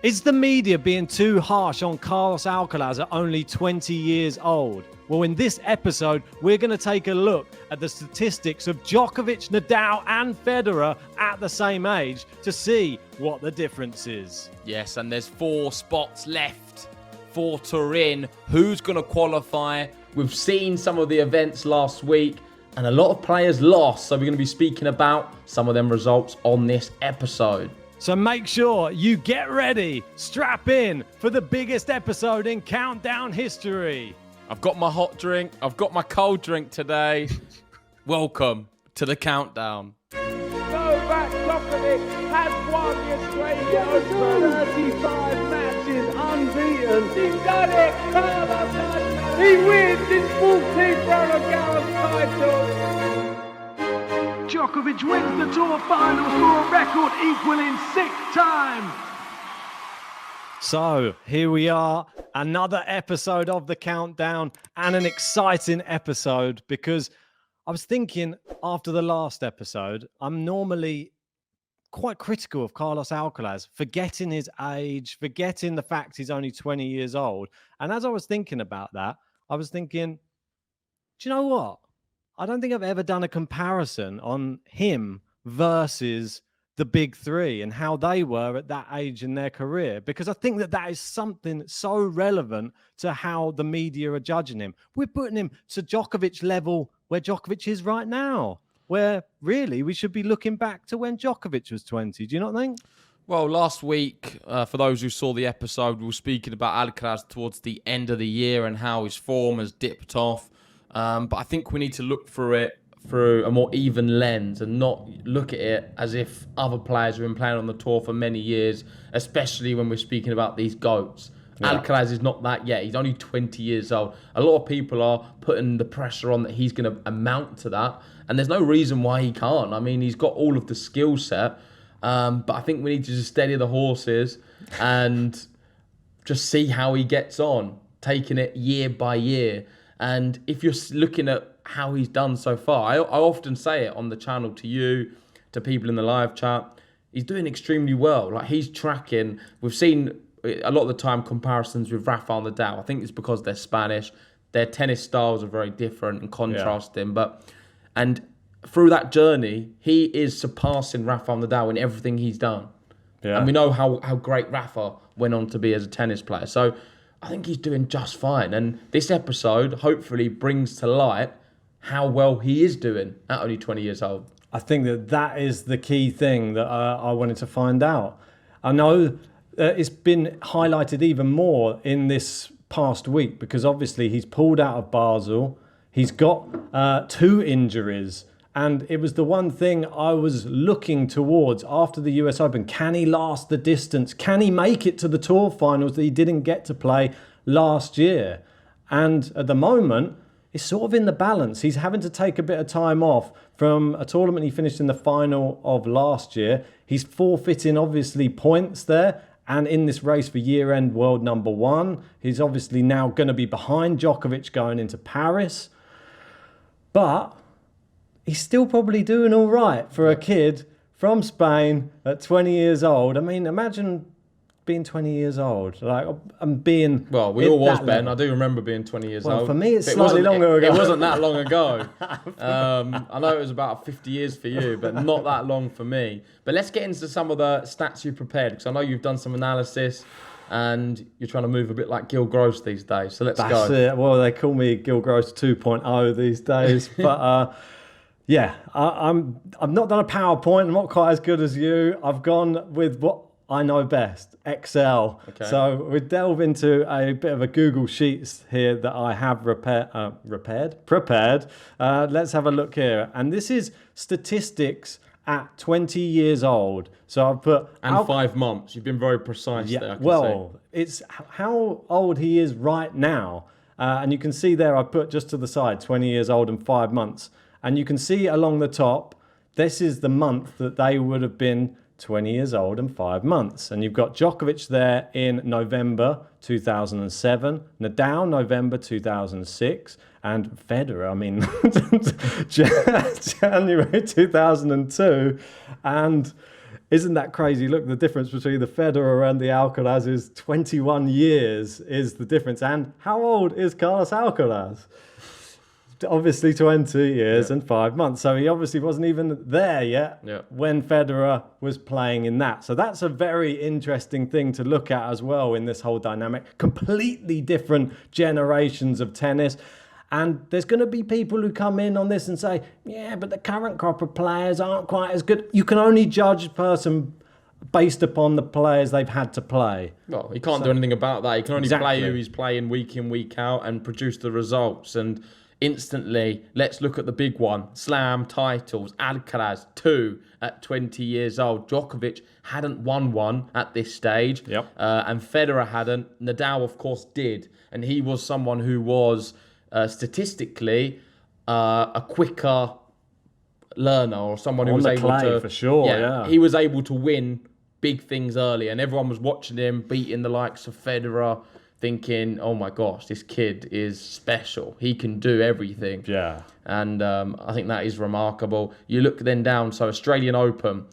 Is the media being too harsh on Carlos Alcaraz at only 20 years old? Well, in this episode, we're going to take a look at the statistics of Djokovic, Nadal and Federer at the same age to see what the difference is. Yes, and there's 4 spots left for Turin. Who's going to qualify? We've seen some of the events last week and a lot of players lost, so we're going to be speaking about some of them results on this episode. So make sure you get ready, strap in for the biggest episode in Countdown history. I've got my hot drink, I've got my cold drink today. Welcome to the Countdown. Novak Djokovic has won the Australian Open. 35 matches unbeaten. He's done it! Carlos Alcaraz. He wins his 14th Roland Garros title. Djokovic wins the Tour Finals for a record equaling 6 times. So here we are, another episode of the Countdown, and an exciting episode because I was thinking after the last episode, I'm normally quite critical of Carlos Alcaraz, forgetting his age, forgetting the fact he's only 20 years old. And as I was thinking about that, I was thinking, do you know what? I don't think I've ever done a comparison on him versus the big three and how they were at that age in their career, because I think that is something so relevant to how the media are judging him. We're putting him to Djokovic level where Djokovic is right now, where really we should be looking back to when Djokovic was 20. Do you not think? Well, last week, for those who saw the episode, we were speaking about Alcaraz towards the end of the year and how his form has dipped off. But I think we need to look through it through a more even lens and not look at it as if other players have been playing on the tour for many years, especially when we're speaking about these GOATs. Yeah. Alcaraz is not that yet. He's only 20 years old. A lot of people are putting the pressure on that he's going to amount to that, and there's no reason why he can't. I mean, he's got all of the skill set, but I think we need to just steady the horses and just see how he gets on, taking it year by year. And if you're looking at how he's done so far, I often say it on the channel to you, to people in the live chat, he's doing extremely well. Like, he's tracking. We've seen a lot of the time comparisons with Rafael Nadal. I think it's because they're Spanish. Their tennis styles are very different and contrasting. Yeah. And through that journey, he is surpassing Rafael Nadal in everything he's done. Yeah. And we know how great Rafa went on to be as a tennis player. So I think he's doing just fine. And this episode hopefully brings to light how well he is doing at only 20 years old. I think that is the key thing that I wanted to find out. I know it's been highlighted even more in this past week because obviously he's pulled out of Basel. He's got 2 injuries. And it was the one thing I was looking towards after the US Open. Can he last the distance? Can he make it to the Tour Finals that he didn't get to play last year? And at the moment, it's sort of in the balance. He's having to take a bit of time off from a tournament he finished in the final of last year. He's forfeiting, obviously, points there. And in this race for year-end world number 1, he's obviously now going to be behind Djokovic going into Paris. But he's still probably doing all right for a kid from Spain at 20 years old. I mean, imagine being 20 years old, like, and being... Well, we all was, Ben. I do remember being 20 years old. For me, it's slightly longer ago. It wasn't that long ago. I know it was about 50 years for you, but not that long for me. But let's get into some of the stats you prepared, because I know you've done some analysis and you're trying to move a bit like Gil Gross these days. So let's go. That's it. Well, they call me Gil Gross 2.0 these days, but... Yeah, I'm not done a PowerPoint. I'm not quite as good as you. I've gone with what I know best, Excel. Okay. So we delve into a bit of a Google Sheets here that I have prepared. Let's have a look here. And this is statistics at 20 years old. So I've put... And 5 months. You've been very precise there, I can see. It's how old he is right now. And you can see there I put just to the side, 20 years old and 5 months. And you can see along the top, this is the month that they would have been 20 years old and 5 months. And you've got Djokovic there in November 2007, Nadal November 2006, and Federer, I mean, January 2002. And Isn't that crazy? Look, the difference between the Federer and the Alcaraz is 21 years is the difference. And how old is Carlos Alcaraz? Obviously 20 years and 5 months. So he obviously wasn't even there yet when Federer was playing in that. So that's a very interesting thing to look at as well in this whole dynamic. Completely different generations of tennis. And there's going to be people who come in on this and say, yeah, but the current crop of players aren't quite as good. You can only judge a person based upon the players they've had to play. Well, he can't do anything about that. He can only play who he's playing week in, week out and produce the results. And instantly, let's look at the big one. Slam titles. Alcaraz, 2 at 20 years old. Djokovic hadn't won one at this stage. And Federer hadn't. Nadal, of course, did. And he was someone who was statistically a quicker learner, or someone who was able to... for sure, He was able to win big things early. And everyone was watching him, beating the likes of Federer, thinking, oh my gosh, this kid is special. He can do everything. Yeah. And I think that is remarkable. You look then down, so Australian Open,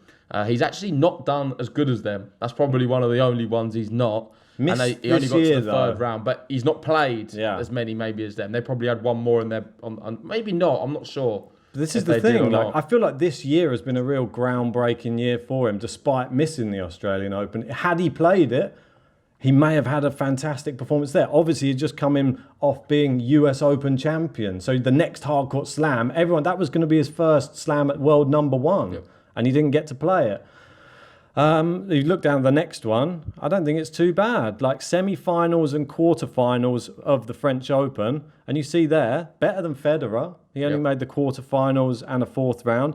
he's actually not done as good as them. That's probably one of the only ones he's not. He only got to the third round, but he's not played as many maybe as them. They probably had one more in there, maybe not, I'm not sure. This is the thing, I feel like this year has been a real groundbreaking year for him, despite missing the Australian Open. Had he played it, he may have had a fantastic performance there. Obviously, he'd just come in off being US Open champion. So the next hardcourt slam, that was going to be his first slam at world number 1. And he didn't get to play it. You look down the next one, I don't think it's too bad. Like semi-finals and quarter-finals of the French Open. And you see there, better than Federer. He only made the quarter-finals and a 4th round.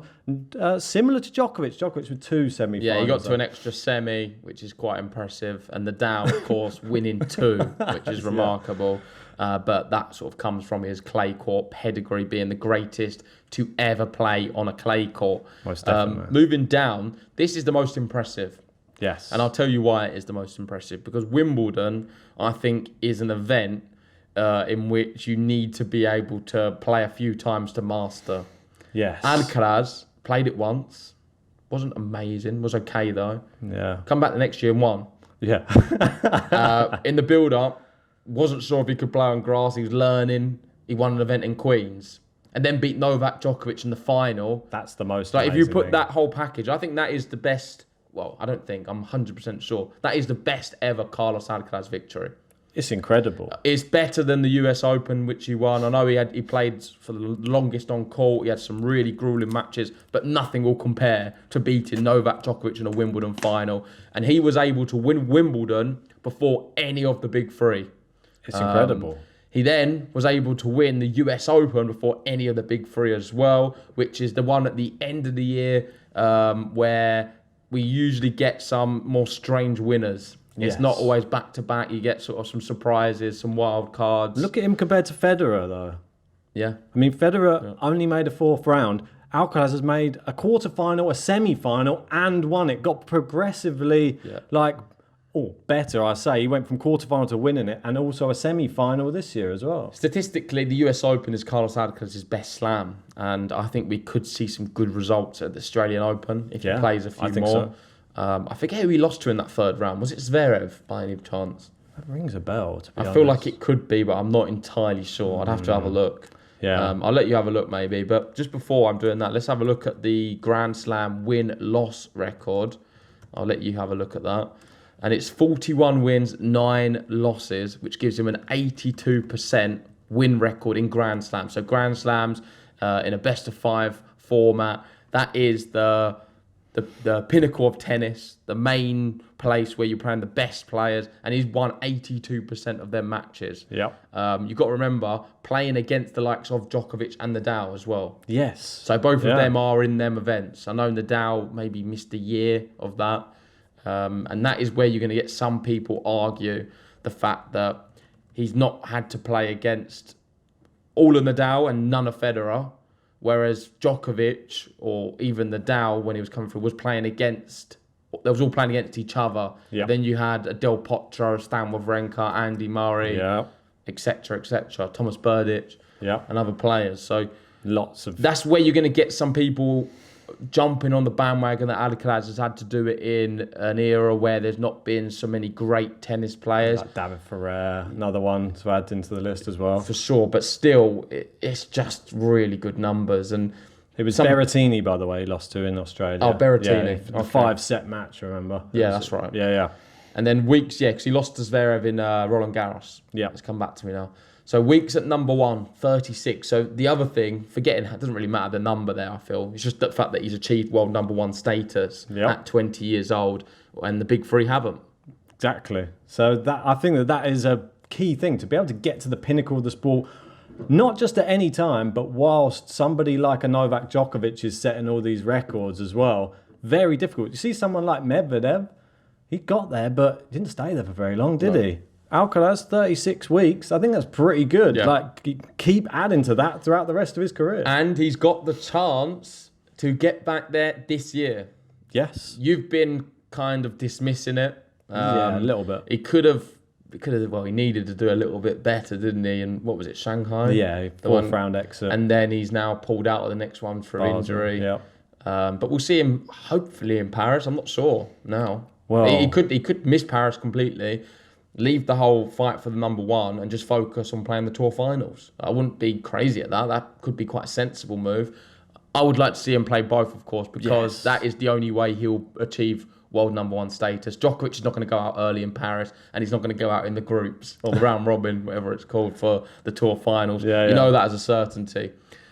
Similar to Djokovic. Djokovic with 2 semi-finals. Yeah, he got to an extra semi, which is quite impressive. And Nadal, of course, winning 2, which is remarkable. But that sort of comes from his clay court pedigree, being the greatest to ever play on a clay court. Most definitely. Moving down, this is the most impressive. Yes. And I'll tell you why it is the most impressive. Because Wimbledon, I think, is an event in which you need to be able to play a few times to master. Yes. Alcaraz played it once. Wasn't amazing. Was okay, though. Yeah. Come back the next year and won. Yeah. In the build-up, wasn't sure if he could play on grass. He was learning. He won an event in Queens. And then beat Novak Djokovic in the final. That's the most Like, if you put thing. that whole package, I think that is the best... Well, I don't think. I'm 100% sure. That is the best ever Carlos Alcaraz victory. It's incredible. It's better than the US Open, which he won. I know he played for the longest on court. He had some really grueling matches, but nothing will compare to beating Novak Djokovic in a Wimbledon final. And he was able to win Wimbledon before any of the big 3. It's incredible. He then was able to win the US Open before any of the big 3 as well, which is the one at the end of the year where we usually get some more strange winners. It's not always back-to-back. You get sort of some surprises, some wild cards. Look at him compared to Federer, though. Yeah. I mean, Federer only made a 4th round. Alcaraz has made a quarter-final, a semi-final, and won it. Got progressively, better, I say. He went from quarter-final to winning it, and also a semi-final this year as well. Statistically, the US Open is Carlos Alcaraz's best slam, and I think we could see some good results at the Australian Open if he plays a few more. So. I forget who he lost to in that 3rd round. Was it Zverev by any chance? That rings a bell, to be honest. I feel like it could be, but I'm not entirely sure. I'd have to have a look. Yeah. I'll let you have a look maybe. But just before I'm doing that, let's have a look at the Grand Slam win-loss record. I'll let you have a look at that. And it's 41 wins, 9 losses, which gives him an 82% win record in Grand Slams. So Grand Slams in a best-of-5 format, that is the pinnacle of tennis, the main place where you're playing the best players, and he's won 82% of their matches. Yep. You've got to remember, playing against the likes of Djokovic and Nadal as well. Yes. So both of them are in them events. I know Nadal maybe missed a year of that, and that is where you're going to get some people argue the fact that he's not had to play against all of Nadal and none of Federer. Whereas Djokovic or even Nadal, when he was coming through, was playing against... They was all playing against each other. Yep. Then you had Del Potro, Stan Wawrinka, Andy Murray, etc., etc., Thomas Berdych, and other players. So lots of... That's where you're going to get some people jumping on the bandwagon that Alcaraz has had to do it in an era where there's not been so many great tennis players. Like David Ferrer, another one to add into the list as well. For sure, but still, it's just really good numbers. And it was Berrettini, by the way, he lost to in Australia. Oh, Berrettini. Yeah, a 5-set match, remember? Yeah, that's right. Yeah. And then Weeks, because he lost to Zverev in Roland Garros. Yeah. It's come back to me now. So Weeks at number 1, 36. So the other thing, forgetting, it doesn't really matter the number there, I feel. It's just the fact that he's achieved world number 1 status at 20 years old, and the big three haven't. Exactly. So I think that is a key thing, to be able to get to the pinnacle of the sport, not just at any time, but whilst somebody like a Novak Djokovic is setting all these records as well. Very difficult. You see someone like Medvedev, he got there, but didn't stay there for very long, did he? Alcaraz, 36 weeks. I think that's pretty good. Yeah. Like, keep adding to that throughout the rest of his career. And he's got the chance to get back there this year. Yes. You've been kind of dismissing it. Yeah, a little bit. He could have, he needed to do a little bit better, didn't he? And what was it, Shanghai? Yeah, fourth round exit. And then he's now pulled out of the next one for injury. Yeah. But we'll see him hopefully in Paris. I'm not sure now. Well, he could miss Paris completely, leave the whole fight for the number 1 and just focus on playing the Tour Finals. I wouldn't be crazy at that. That could be quite a sensible move. I would like to see him play both, of course, because that is the only way he'll achieve world number 1 status. Djokovic is not going to go out early in Paris, and he's not going to go out in the groups or the round robin, whatever it's called, for the Tour Finals. You know that as a certainty.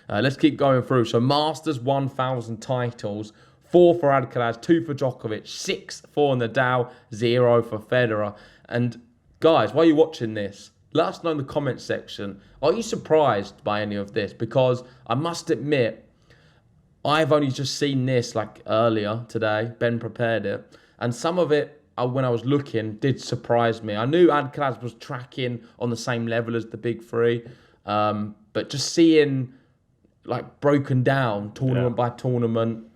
Let's keep going through. So Masters 1,000 titles. 4 for Alcaraz, 2 for Djokovic, 6 for Nadal, 0 for Federer. And guys, while you're watching this, let us know in the comments section, are you surprised by any of this? Because I must admit, I've only just seen this like earlier today. Ben prepared it. And some of it, when I was looking, did surprise me. I knew Alcaraz was tracking on the same level as the big three. But just seeing like broken down tournament by tournament,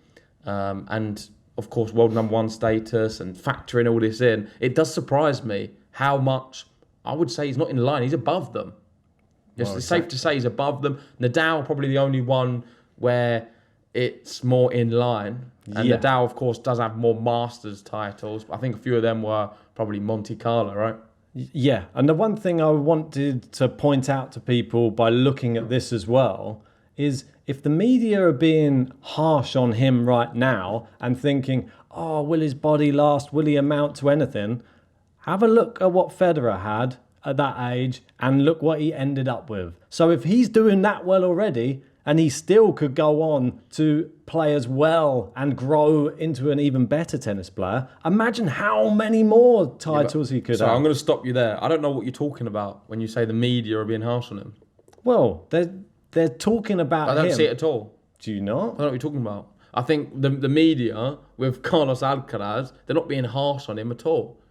and of course world number 1 status, and factoring all this in, it does surprise me how much. I would say he's not in line, he's above them. It's safe to say he's above them. Nadal probably the only one where it's more in line, and Nadal of course does have more Masters titles, but I think a few of them were probably Monte Carlo, right? Yeah, and the one thing I wanted to point out to people by looking at this as well is, if the media are being harsh on him right now and thinking, oh, will his body last? Will he amount to anything? Have a look at what Federer had at that age and look what he ended up with. So if he's doing that well already, and he still could go on to play as well and grow into an even better tennis player, imagine how many more titles he could have. I'm going to stop you there. I don't know what you're talking about when you say the media are being harsh on him. Well, they're talking about him. I don't see it at all. Do you not? I don't know what you're talking about. I think the media with Carlos Alcaraz, they're not being harsh on him at all.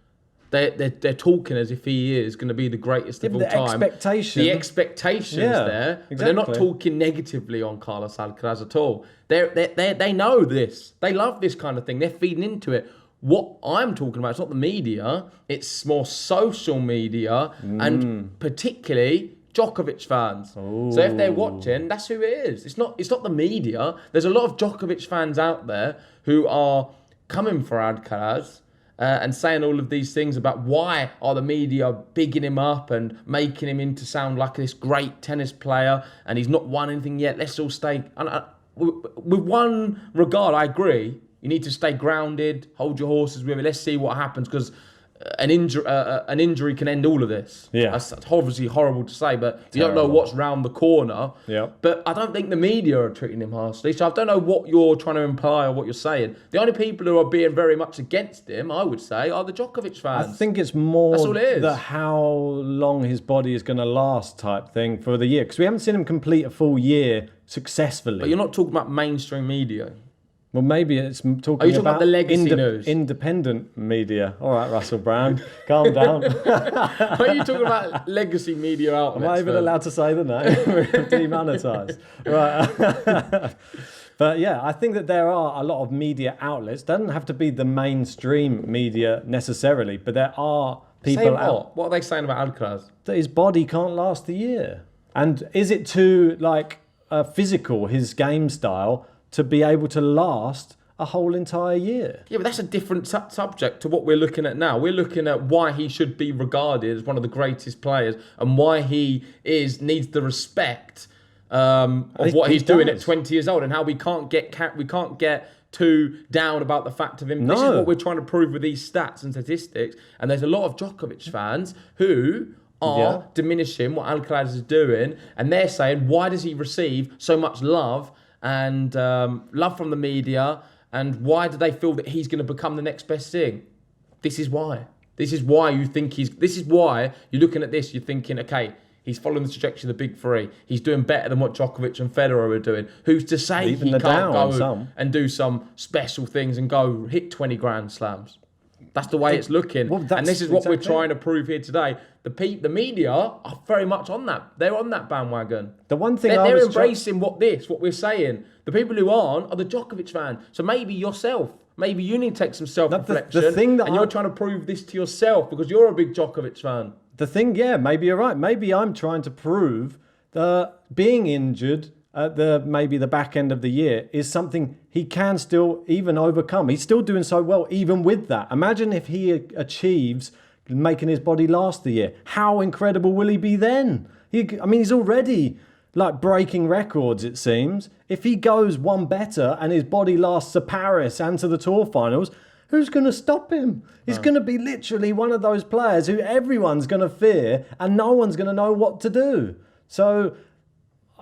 They're talking as if he is going to be the greatest of all time. The expectation's there, exactly. But they're not talking negatively on Carlos Alcaraz at all. They know this. They love this kind of thing. They're feeding into it. What I'm talking about, it's not the media. It's more social media, and particularly Djokovic fans. Ooh. So if they're watching, that's who it is. It's not the media. There's a lot of Djokovic fans out there who are coming for Alcaraz, and saying all of these things about why are the media bigging him up and making him into sound like this great tennis player, and he's not won anything yet. Let's all stay. And with one regard, I agree. You need to stay grounded, hold your horses with it. Let's see what happens, because an injury can end all of this. Yeah. That's obviously horrible to say, but you don't know what's round the corner. Yeah. But I don't think the media are treating him harshly. So I don't know what you're trying to imply or what you're saying. The only people who are being very much against him, I would say, are the Djokovic fans. I think it's more That's all it is. the how long his body is going to last type thing for the year. Because we haven't seen him complete a full year successfully. But you're not talking about mainstream media. Well, maybe it's talking Are you talking about the legacy news? Independent media. All right, Russell Brand, calm down. Are you talking about legacy media outlets? Am I even allowed to say the name? We're demonetised. Right. But yeah, I think that there are a lot of media outlets. Doesn't have to be the mainstream media necessarily, but there are people out. What are they saying about Alcaraz? That his body can't last the year. And is it too physical, his game style, to be able to last a whole entire year. Yeah, but that's a different subject to what we're looking at now. We're looking at why he should be regarded as one of the greatest players and why he needs the respect of what he's doing at 20 years old, and how we can't get too down about the fact of him. No. This is what we're trying to prove with these stats and statistics. And there's a lot of Djokovic fans who are diminishing what Alcaraz is doing, and they're saying, why does he receive so much love and love from the media? And why do they feel that he's going to become the next best thing? This is why. This is why you think this is why you're looking at this, you're thinking, okay, he's following the trajectory of the big three. He's doing better than what Djokovic and Federer are doing. Who's to say Even he can't go and do some special things and go hit 20 Grand Slams? That's the way it's looking. Well, and this is what we're trying to prove here today. The media are very much on that. They're on that bandwagon. The one thing they're embracing what we're saying. The people who aren't are the Djokovic fans. So maybe yourself. Maybe you need to take some self-reflection. The thing that you're trying to prove this to yourself because you're a big Djokovic fan. The thing, maybe you're right. Maybe I'm trying to prove that being injured at maybe the back end of the year is something he can still even overcome. He's still doing so well even with that. Imagine if he achieves making his body last the year. How incredible will he be then? He's already like breaking records, it seems. If he goes one better and his body lasts to Paris and to the Tour Finals, who's going to stop him? He's going to be literally one of those players who everyone's going to fear and no one's going to know what to do. So,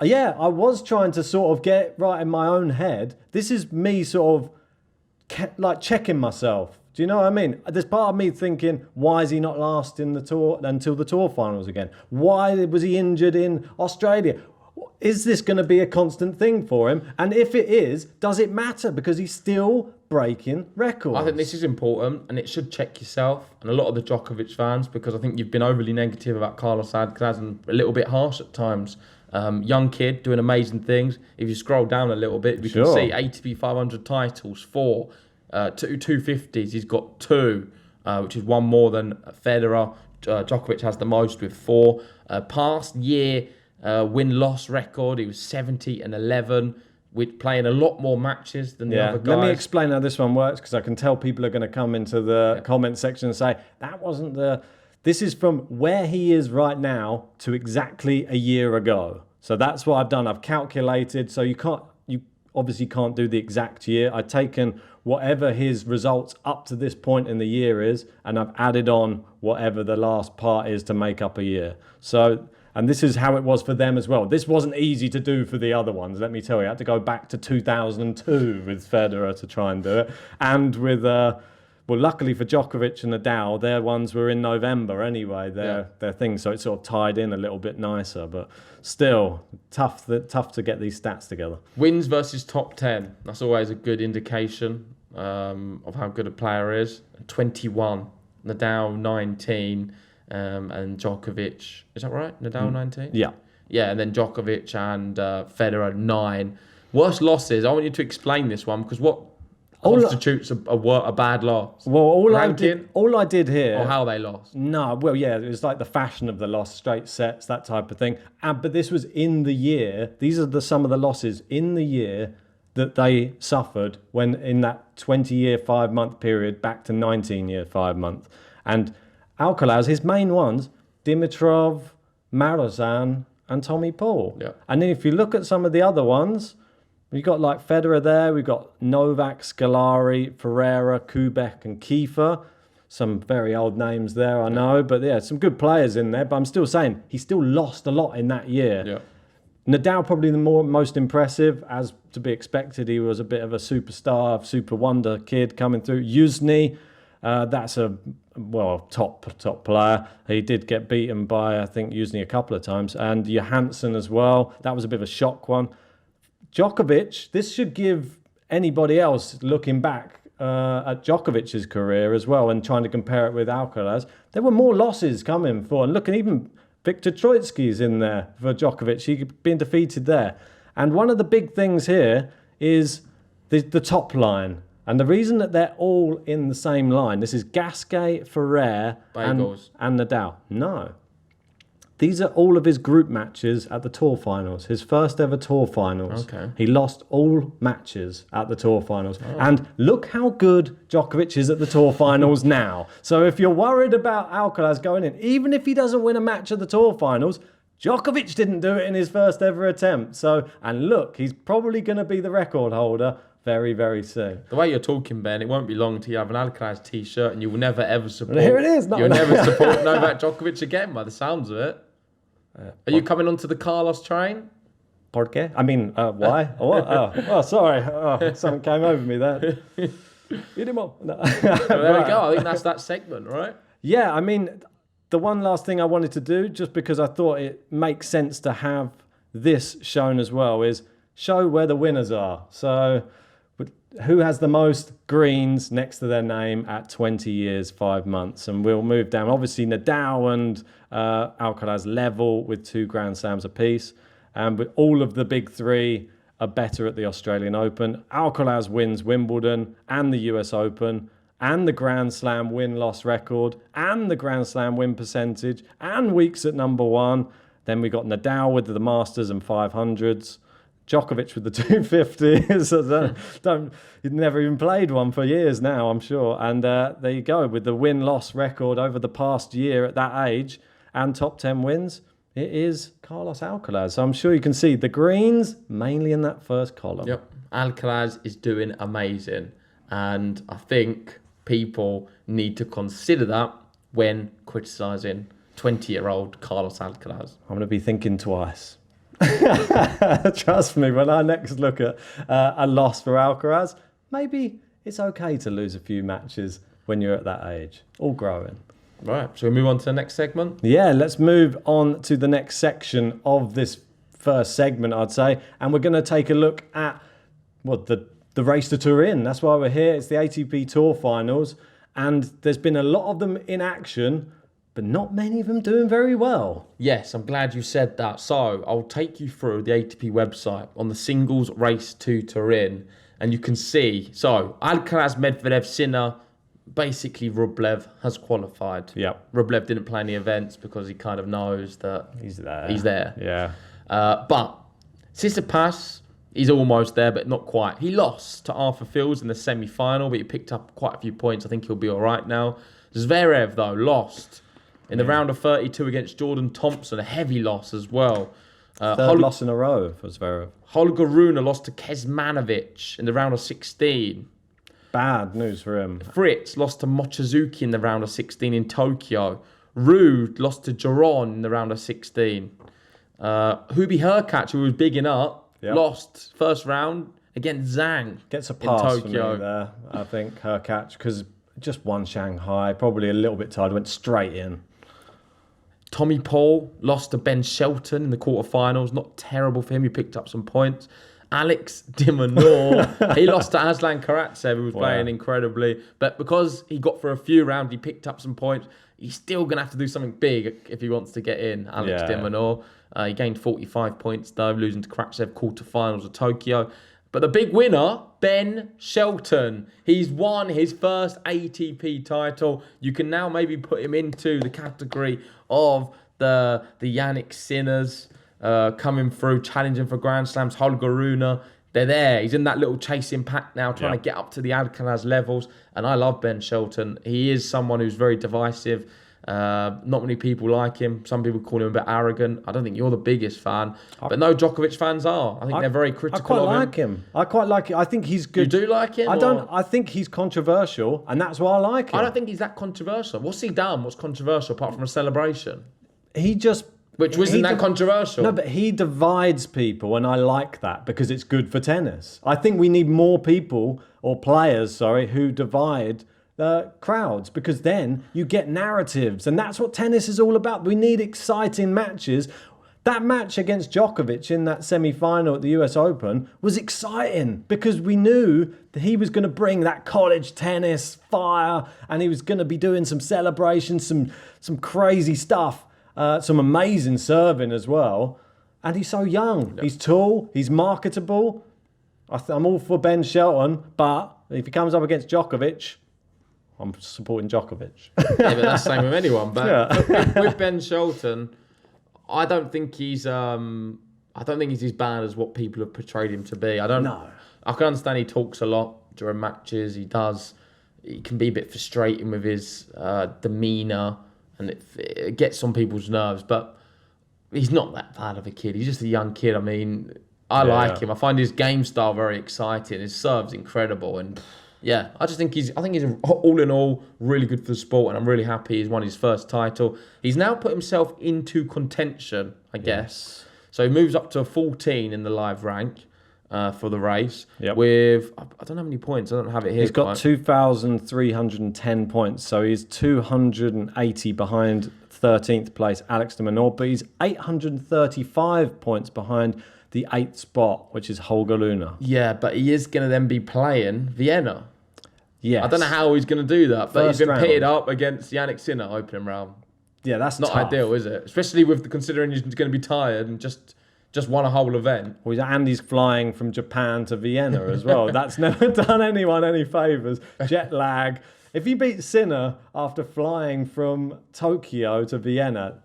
yeah, I was trying to sort of get right in my own head. This is me sort of like checking myself. Do you know what I mean? There's part of me thinking, why is he not lasting the tour until the Tour Finals again? Why was he injured in Australia? Is this going to be a constant thing for him? And if it is, does it matter? Because he's still breaking records. I think this is important, and it should check yourself and a lot of the Djokovic fans, because I think you've been overly negative about Carlos Alcaraz and a little bit harsh at times. Young kid doing amazing things. If you scroll down a little bit, we can see ATP 500 titles, 4, 250s. He's got 2, which is 1 more than Federer. Djokovic has the most with 4. Past year win-loss record, he was 70-11, with playing a lot more matches than the other guys. Let me explain how this one works, because I can tell people are going to come into the comment section and say, that wasn't the... This is from where he is right now to exactly a year ago. So that's what I've done. I've calculated. So you obviously can't do the exact year. I've taken whatever his results up to this point in the year is, and I've added on whatever the last part is to make up a year. So, and this is how it was for them as well. This wasn't easy to do for the other ones, let me tell you. I had to go back to 2002 with Federer to try and do it. And with... Well, luckily for Djokovic and Nadal, their ones were in November anyway, their things, so it sort of tied in a little bit nicer. But still, tough to get these stats together. Wins versus top 10. That's always a good indication of how good a player is. 21, Nadal 19, and Djokovic. Is that right? Nadal 19? Yeah. Yeah, and then Djokovic and Federer 9. Worst losses. I want you to explain this one, because what constitutes a bad loss? Well, all I did here... Or how they lost? No, well, yeah, it was like the fashion of the loss, straight sets, that type of thing. But this was in the year. These are some of the losses in the year that they suffered when in that 20-year, 5-month period back to 19-year, 5-month. And Alcaraz, his main ones, Dimitrov, Marozsan, and Tommy Paul. Yeah. And then if you look at some of the other ones... We've got like Federer there, we've got Novak, Scolari, Ferreira, Kubek and Kiefer. Some very old names there, I know, but yeah, some good players in there. But I'm still saying, he still lost a lot in that year. Yeah. Nadal probably the most impressive, as to be expected. He was a bit of a superstar, super wonder kid coming through. Yuzny, that's a top player. He did get beaten by, I think, Yuzny a couple of times. And Johansson as well. That was a bit of a shock one. Djokovic, this should give anybody else looking back at Djokovic's career as well and trying to compare it with Alcaraz. There were more losses coming for, and look, and even Viktor Troicki's in there for Djokovic. He's been defeated there. And one of the big things here is the top line. And the reason that they're all in the same line, this is Gasquet, Ferrer, and Nadal. No. These are all of his group matches at the Tour Finals. His first ever Tour Finals. Okay. He lost all matches at the Tour Finals. And look how good Djokovic is at the Tour Finals now. So if you're worried about Alcaraz going in, even if he doesn't win a match at the Tour Finals, Djokovic didn't do it in his first ever attempt. So, and look, he's probably going to be the record holder very, very soon. The way you're talking, Ben, it won't be long till you have an Alcaraz t-shirt and you will never ever support. Here it is. You'll never support Novak Djokovic again, by the sounds of it. Are you coming onto the Carlos train? ¿Por qué? I mean, why? Oh, sorry. Oh, something came over me there. No. Well, there we go. I think that's that segment, right? Yeah, I mean, the one last thing I wanted to do, just because I thought it makes sense to have this shown as well, is show where the winners are. So who has the most greens next to their name at 20 years, 5 months? And we'll move down. Obviously, Nadal and Alcaraz level with 2 Grand Slams apiece. But all of the big 3 are better at the Australian Open. Alcaraz wins Wimbledon and the US Open and the Grand Slam win-loss record and the Grand Slam win percentage and weeks at number 1. Then we got Nadal with the Masters and 500s. Djokovic with the 250s. He'd never even played one for years now, I'm sure. And there you go, with the win-loss record over the past year at that age and top 10 wins, it is Carlos Alcaraz. So I'm sure you can see the greens mainly in that first column. Yep. Alcaraz is doing amazing. And I think people need to consider that when criticising 20-year-old Carlos Alcaraz. I'm going to be thinking twice. Trust me, when I next look at a loss for Alcaraz, maybe it's okay to lose a few matches when you're at that age. All growing. Right, shall we move on to the next segment? Yeah, let's move on to the next section of this first segment, I'd say. And we're going to take a look at the race to Turin. That's why we're here. It's the ATP Tour Finals. And there's been a lot of them in action, but not many of them doing very well. Yes, I'm glad you said that. So I'll take you through the ATP website on the singles race to Turin. And you can see, so Alcaraz, Medvedev, Sinner, basically Rublev has qualified. Yeah. Rublev didn't play any events because he kind of knows that He's there. Yeah. But Tsitsipas, he's almost there, but not quite. He lost to Arthur Fields in the semi-final, but he picked up quite a few points. I think he'll be all right now. Zverev, though, lost in the round of 32 against Jordan Thompson, a heavy loss as well. Third loss in a row for Zverev. Holger Rune lost to Kecmanovic in the round of 16. Bad news for him. Fritz lost to Mochizuki in the round of 16 in Tokyo. Ruud lost to Giron in the round of 16. Hubie Hurkacz, who was bigging up, lost first round against Zhang. Gets a pass in Tokyo. for me there, I think, Hurkacz, because just won Shanghai, probably a little bit tired, went straight in. Tommy Paul lost to Ben Shelton in the quarterfinals. Not terrible for him. He picked up some points. Alex de Minaur, he lost to Aslan Karatsev, who was playing incredibly. But because he got for a few rounds, he picked up some points. He's still going to have to do something big if he wants to get in, Alex de Minaur. He gained 45 points, though, losing to Karatsev quarterfinals of Tokyo. But the big winner, Ben Shelton. He's won his first ATP title. You can now maybe put him into the category of the Yannick Sinners coming through, challenging for Grand Slams. Holger Rune, they're there. He's in that little chasing pack now, trying to get up to the Alcaraz levels. And I love Ben Shelton. He is someone who's very divisive. Not many people like him. Some people call him a bit arrogant. I don't think you're the biggest fan, but no Djokovic fans are. I think they're very critical of him. I quite like him. I think he's good. You do like him? I think he's controversial, and that's why I like him. I don't think he's that controversial. What's he done? What's controversial apart from a celebration? Which wasn't that controversial. No, but he divides people, and I like that because it's good for tennis. I think we need more people or players, who divide crowds, because then you get narratives, and that's what tennis is all about. We need exciting matches. That match against Djokovic in that semi-final at the US Open was exciting because we knew that he was going to bring that college tennis fire, and he was going to be doing some celebrations, some crazy stuff, some amazing serving as well. And he's so young. He's tall. He's marketable. I'm all for Ben Shelton, but if he comes up against Djokovic, I'm supporting Djokovic. Yeah, but that's the same with anyone. But with Ben Shelton, I don't think he's as bad as what people have portrayed him to be. I can understand he talks a lot during matches. He can be a bit frustrating with his demeanour, and it gets on people's nerves. But he's not that bad of a kid. He's just a young kid. I mean, I like him. I find his game style very exciting. His serve's incredible, and yeah, I think he's all in all really good for the sport, and I'm really happy he's won his first title. He's now put himself into contention, I guess. So he moves up to a 14 in the live rank for the race with, I don't know how many points. I don't have it here. He's got 2,310 points, so he's 280 behind 13th place Alex de Minaur, but he's 835 points behind the 8th spot, which is Holger Luna. Yeah, but he is going to then be playing Vienna. Yes. I don't know how he's going to do that, but he's been pitted up against Yannick Sinner opening round. Yeah, that's not tough. Ideal, is it? Especially considering he's going to be tired and just won a whole event. Well, and he's flying from Japan to Vienna as well. That's never done anyone any favours. Jet lag. If he beats Sinner after flying from Tokyo to Vienna,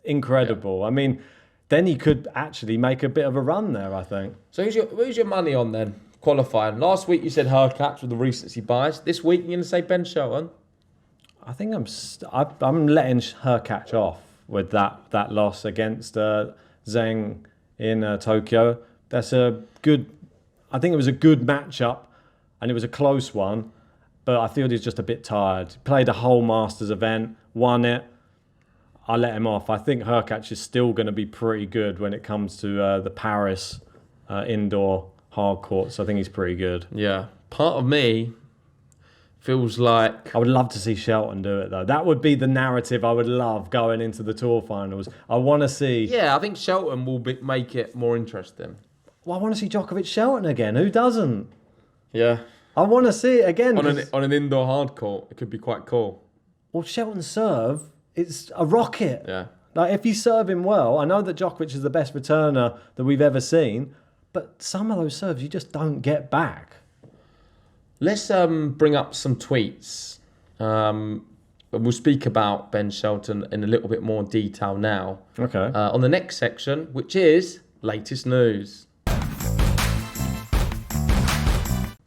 incredible. Yeah. I mean, then he could actually make a bit of a run there, I think. So who's your money on then? Qualifying. Last week you said Hurkacz with the recency bias. This week you're going to say Ben Shelton? I think I'm letting Hurkacz off with that loss against Zheng in Tokyo. I think it was a good matchup, and it was a close one, but I feel he's just a bit tired. He played a whole Masters event, won it. I let him off. I think Hurkacz is still going to be pretty good when it comes to the Paris indoor hard courts. I think he's pretty good. Yeah. Part of me feels like... I would love to see Shelton do it, though. That would be the narrative I would love going into the Tour Finals. I want to see... Yeah, I think Shelton will make it more interesting. Well, I want to see Djokovic Shelton again. Who doesn't? Yeah. I want to see it again. On an indoor hard court, it could be quite cool. Well, Shelton's serve, it's a rocket. Yeah. Like, if you serve him well, I know that Djokovic is the best returner that we've ever seen, but some of those serves you just don't get back. Let's bring up some tweets. We'll speak about Ben Shelton in a little bit more detail now. Okay. On the next section, which is latest news.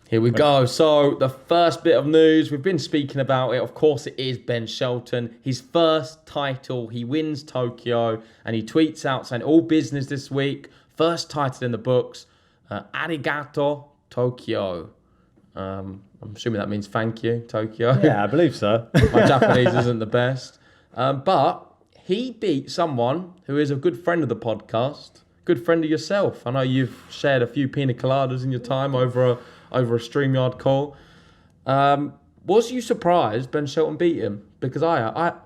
Here we go. So the first bit of news, we've been speaking about it. Of course, it is Ben Shelton. His first title. He wins Tokyo, and he tweets out saying, "All business this week. First title in the books. Arigato, Tokyo." I'm assuming that means thank you, Tokyo. Yeah, I believe so. My Japanese isn't the best. But he beat someone who is a good friend of the podcast, good friend of yourself. I know you've shared a few pina coladas in your time over a StreamYard call. Was you surprised Ben Shelton beat him? Because I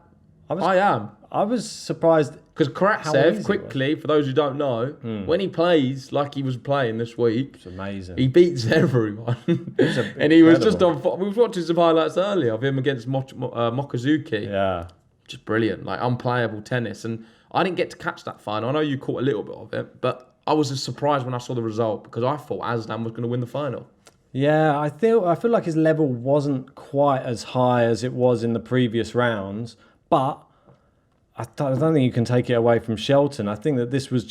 am. I was surprised. Because Karatsev, quickly, for those who don't know, when he plays like he was playing this week, it's amazing. He beats everyone. And he was just on... We were watching some highlights earlier of him against Mokazuki. Yeah. Just brilliant, like unplayable tennis. And I didn't get to catch that final. I know you caught a little bit of it, but I was as surprised when I saw the result because I thought Aslan was going to win the final. Yeah, I feel like his level wasn't quite as high as it was in the previous rounds, but I don't think you can take it away from Shelton. I think that this was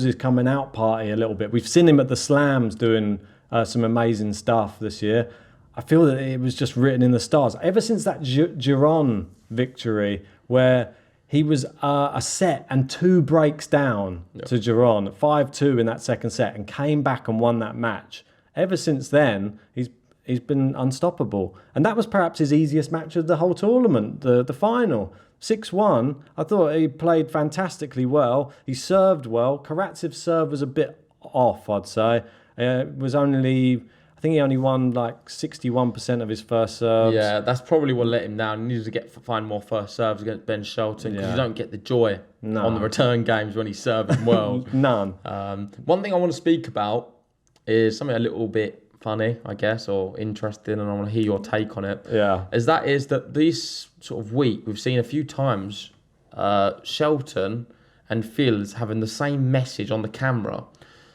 his coming out party a little bit. We've seen him at the Slams doing some amazing stuff this year. I feel that it was just written in the stars. Ever since that Giron victory where he was a set and 2 breaks down to Giron, 5-2 in that second set, and came back and won that match. Ever since then, he's been unstoppable. And that was perhaps his easiest match of the whole tournament, the final. 6-1, I thought he played fantastically well. He served well. Karatsev's serve was a bit off, I'd say. It was only... I think he only won like 61% of his first serves. Yeah, that's probably what let him down. He needed to find more first serves against Ben Shelton because you don't get the joy on the return games when he's serving well. None. One thing I want to speak about is something a little bit funny, I guess, or interesting, and I want to hear your take on it. Yeah. Is that this sort of week, we've seen a few times Shelton and Phil's having the same message on the camera.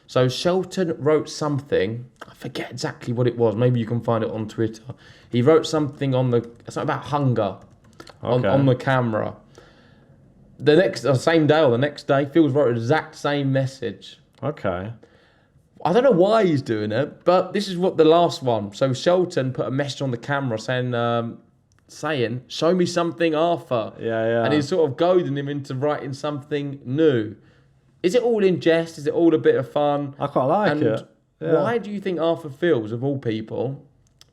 So Shelton wrote something, I forget exactly what it was, maybe you can find it on Twitter. He wrote something about hunger on the camera. same day or the next day, Phil's wrote the exact same message. Okay. I don't know why he's doing it, but this is what the last one. So Shelton put a message on the camera saying, "Show me something, Arthur." Yeah. And he's sort of goading him into writing something new. Is it all in jest? Is it all a bit of fun? I quite like it. Yeah. Why do you think Arthur Fields, of all people,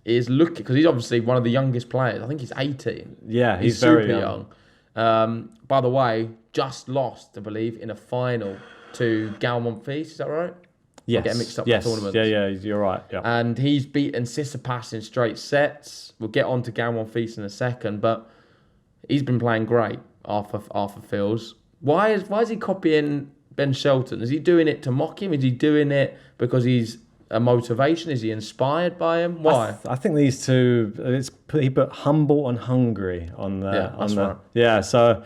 is looking? Because he's obviously one of the youngest players. I think he's 18. Yeah, he's super very young. By the way, just lost, I believe, in a final to Gal Monfils. Is that right? Yes. I get mixed up with tournaments. Yeah, you're right. Yeah. And he's beaten Tsitsipas in straight sets. We'll get on to Gal Monfils in a second, but he's been playing great, Arthur Fields. Why is he copying Ben Shelton? Is he doing it to mock him? Is he doing it because he's a motivation? Is he inspired by him? Why? I think these two. He put humble and hungry on the. Yeah, that's right. Yeah, so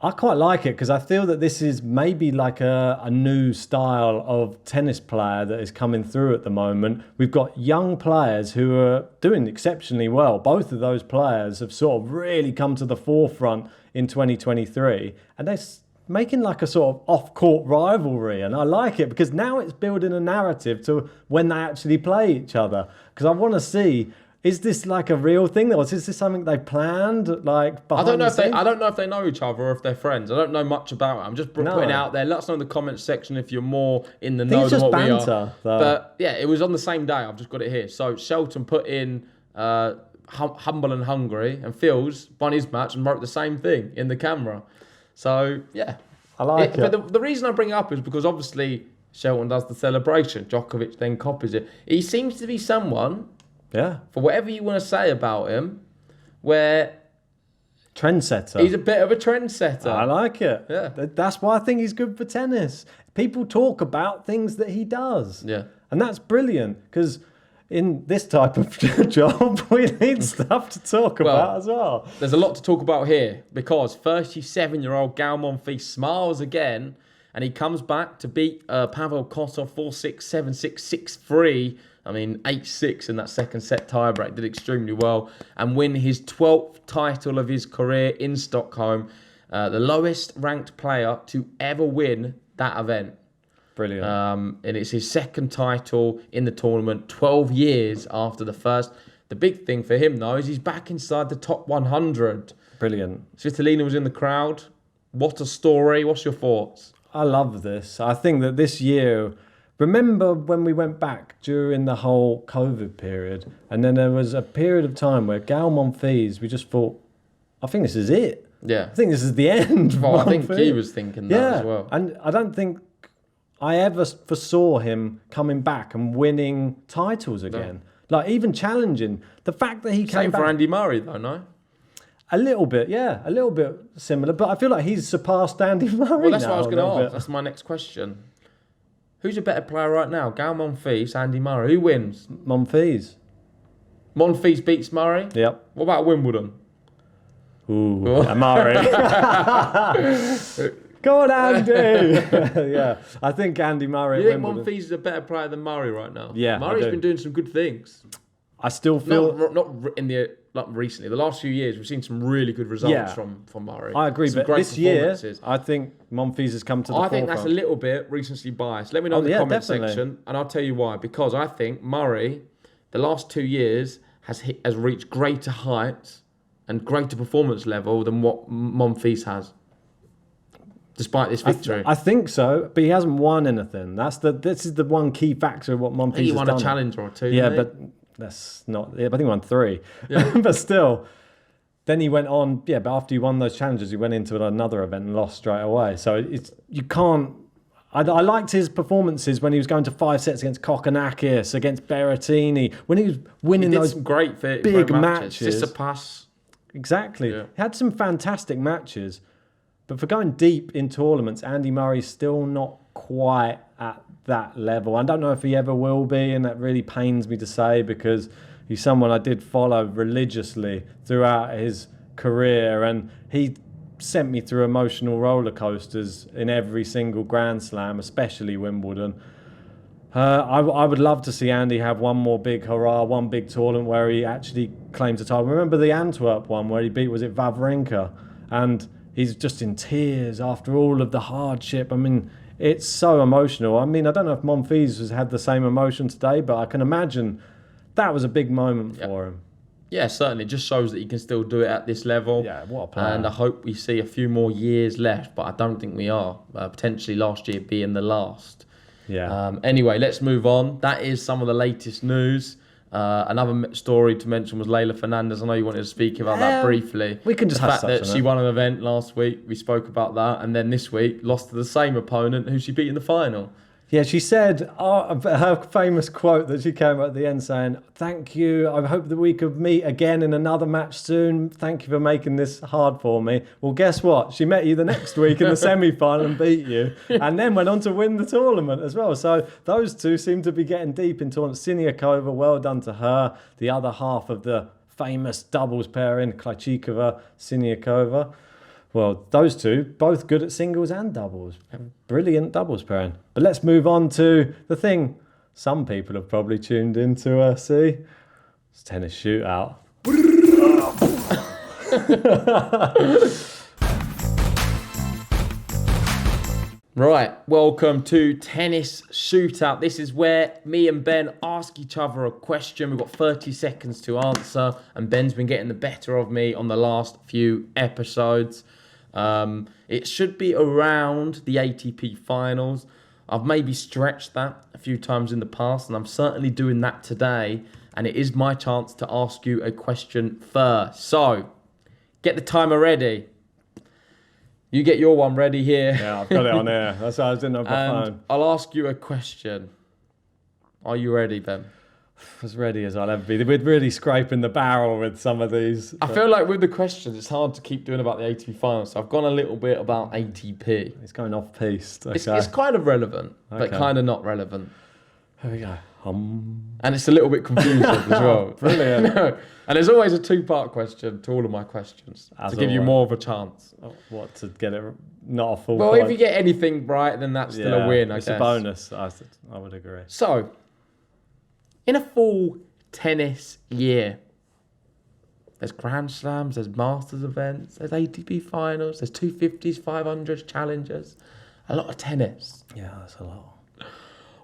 I quite like it because I feel that this is maybe like a new style of tennis player that is coming through at the moment. We've got young players who are doing exceptionally well. Both of those players have sort of really come to the forefront in 2023, and they're making like a sort of off-court rivalry, and I like it because now it's building a narrative to when they actually play each other. Because I want to see, is this like a real thing, or is this something they planned? Like behind I don't know if they know each other or if they're friends. I don't know much about it. I'm just putting it out there. Let us know in the comments section if you're more in the know than what we are. Though. But yeah, it was on the same day. I've just got it here. So Shelton put in humble and hungry, and Fields won his match and wrote the same thing in the camera. So yeah, I like it. But the reason I bring it up is because obviously Shelton does the celebration. Djokovic then copies it. He seems to be someone, for whatever you want to say about him, where trendsetter. He's a bit of a trendsetter. I like it. Yeah. That's why I think he's good for tennis. People talk about things that he does. Yeah. And that's brilliant because in this type of job, we need stuff to talk about as well. There's a lot to talk about here because 37-year-old Gal Monfils smiles again and he comes back to beat Pavel Kotov 4-6, 7-6, 6-3. 8-6 in that second set tiebreak. Did extremely well and win his 12th title of his career in Stockholm. The lowest ranked player to ever win that event. Brilliant. And it's his second title in the tournament, 12 years after the first. The big thing for him, though, is he's back inside the top 100. Brilliant. Svitolina was in the crowd. What a story. What's your thoughts? I love this. I think that this year, remember when we went back during the whole COVID period, and then there was a period of time where Gal Monfils, we just thought, I think this is it. Yeah. I think this is the end. Well, I think he was thinking that as well. And I don't think I ever foresaw him coming back and winning titles again. No. Like even challenging. The fact that he came Same back... for Andy Murray though, no? A little bit, yeah. A little bit similar. But I feel like he's surpassed Andy Murray. Well, that's what I was going to ask. That's my next question. Who's a better player right now? Gal Monfils, Andy Murray. Who wins? Monfils. Monfils beats Murray? Yep. What about Wimbledon? Ooh, Murray. Go on, Andy. Yeah, I think Andy Murray. You think Monfils is a better player than Murray right now? Yeah, Murray's been doing some good things. I still feel not recently. The last few years, we've seen some really good results from Murray. I agree, but this year, I think Monfils has come to the forefront. I think that's a little bit recency biased. Let me know in the comment section, and I'll tell you why. Because I think Murray, the last 2 years, has reached greater heights and greater performance level than what Monfils has. Despite this victory, I think so, but he hasn't won anything. This is the one key factor of what Monfils has done. He won a challenger or two. Yeah, but that's not. Yeah, I think he won 3. Yeah. But still, then he went on. Yeah, but after he won those challenges, he went into another event and lost straight away. So you can't. I liked his performances when he was going to 5 sets against Kokkinakis, against Berrettini, when he was winning those some great big matches. Tsitsipas. Exactly. Yeah. He had some fantastic matches. But for going deep in tournaments, Andy Murray's still not quite at that level. I don't know if he ever will be, and that really pains me to say because he's someone I did follow religiously throughout his career, and he sent me through emotional roller coasters in every single Grand Slam, especially Wimbledon. I would love to see Andy have one more big hurrah, one big tournament where he actually claims a title. Remember the Antwerp one where he beat, was it Wawrinka? And he's just in tears after all of the hardship. I mean, it's so emotional. I mean, I don't know if Monfils has had the same emotion today, but I can imagine that was a big moment for him. Yeah, certainly. It just shows that he can still do it at this level. Yeah, what a player. And I hope we see a few more years left, but I don't think we are. Potentially last year being the last. Yeah. Anyway, let's move on. That is some of the latest news. Another story to mention was Leylah Fernandez. I know you wanted to speak about that briefly. We can just the have fact that she won an event last week. We spoke about that, and then this week lost to the same opponent who she beat in the final. Yeah, she said her famous quote that she came at the end saying, "Thank you. I hope that we could meet again in another match soon. Thank you for making this hard for me." Well, guess what? She met you the next week in the semi-final and beat you, and then went on to win the tournament as well. So those two seem to be getting deep in tournaments. Siniakova, well done to her. The other half of the famous doubles pairing, Krejcikova, Siniakova. Well, those two, both good at singles and doubles. Brilliant doubles pairing. But let's move on to the thing some people have probably tuned in to see. It's tennis shootout. Right, welcome to Tennis Shootout. This is where me and Ben ask each other a question. We've got 30 seconds to answer, and Ben's been getting the better of me on the last few episodes. It should be around the ATP Finals. I've maybe stretched that a few times in the past, and I'm certainly doing that today. And it is my chance to ask you a question first. So, get the timer ready. You get your one ready here. Yeah, I've got it on here. That's why I was in on my phone. I'll ask you a question. Are you ready, Ben? As ready as I'll ever be. We're really scraping the barrel with some of these. I feel like with the questions, it's hard to keep doing about the ATP Finals. So I've gone a little bit about ATP. It's going off-piste. Okay. It's kind of relevant, but kind of not relevant. Here we go. And it's a little bit confusing as well. Brilliant. And there's always a two-part question to all of my questions to give you more of a chance. What, to get it not a full Well, point? if you get anything right, then that's still a win, I guess. It's a bonus, I would agree. So, in a full tennis year, there's Grand Slams, there's Masters events, there's ATP Finals, there's 250s, 500s, Challengers. A lot of tennis. Yeah, that's a lot.